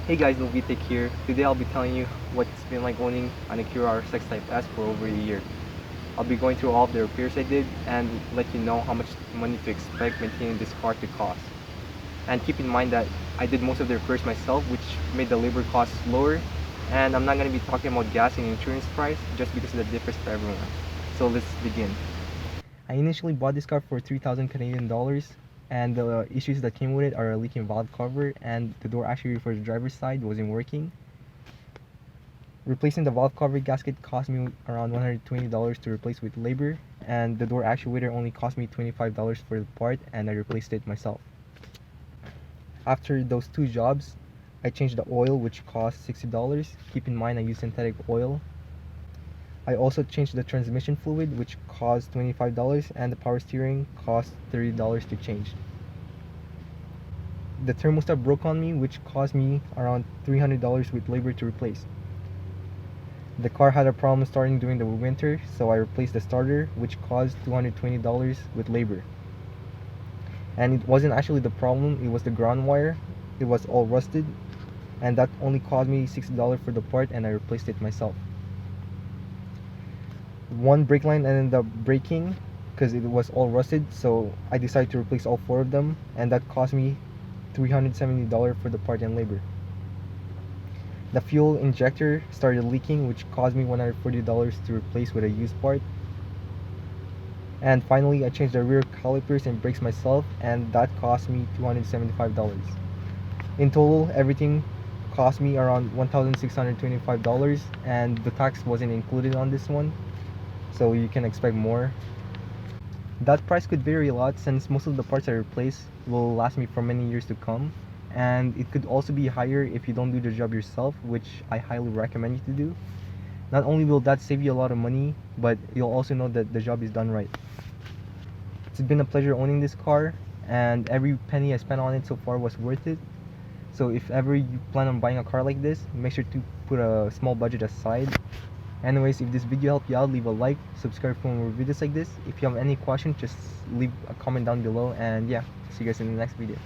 Hey guys, NielVTEC here. Today I'll be telling you what it's been like owning an Acura RSX Type S for over a year. I'll be going through all of the repairs I did and let you know how much money to expect maintaining this car to cost. And keep in mind that I did most of the repairs myself, which made the labor costs lower. And I'm not going to be talking about gas and insurance price just because that differs for everyone. So let's begin. I initially bought this car for 3,000 Canadian dollars, and the issues that came with it are a leaking valve cover and the door actuator for the driver's side wasn't working. Replacing the valve cover gasket cost me around $120 to replace with labor, and the door actuator only cost me $25 for the part, and I replaced it myself. After those two jobs, I changed the oil, which cost $60. Keep in mind I use synthetic oil. I also changed the transmission fluid, which cost $25, and the power steering cost $30 to change. The thermostat broke on me, which cost me around $300 with labor to replace. The car had a problem starting during the winter, so I replaced the starter, which cost $220 with labor. And it wasn't actually the problem, it was the ground wire. It was all rusted, and that only cost me $60 for the part, and I replaced it myself. One brake line ended up breaking because it was all rusted, so I decided to replace all four of them, and that cost me $370 for the part and labor. The fuel injector started leaking, which cost me $140 to replace with a used part. And finally, I changed the rear calipers and brakes myself, and that cost me $275. In total, everything cost me around $1,625, and the tax wasn't included on this one, so you can expect more. That price could vary a lot since most of the parts I replace will last me for many years to come, and it could also be higher if you don't do the job yourself, which I highly recommend you to do. Not only will that save you a lot of money, but you'll also know that the job is done right. It's been a pleasure owning this car, and every penny I spent on it so far was worth it. So if ever you plan on buying a car like this, make sure to put a small budget aside. Anyways, if this video helped you out, leave a like, subscribe for more videos like this. If you have any questions, just leave a comment down below, and yeah, see you guys in the next video.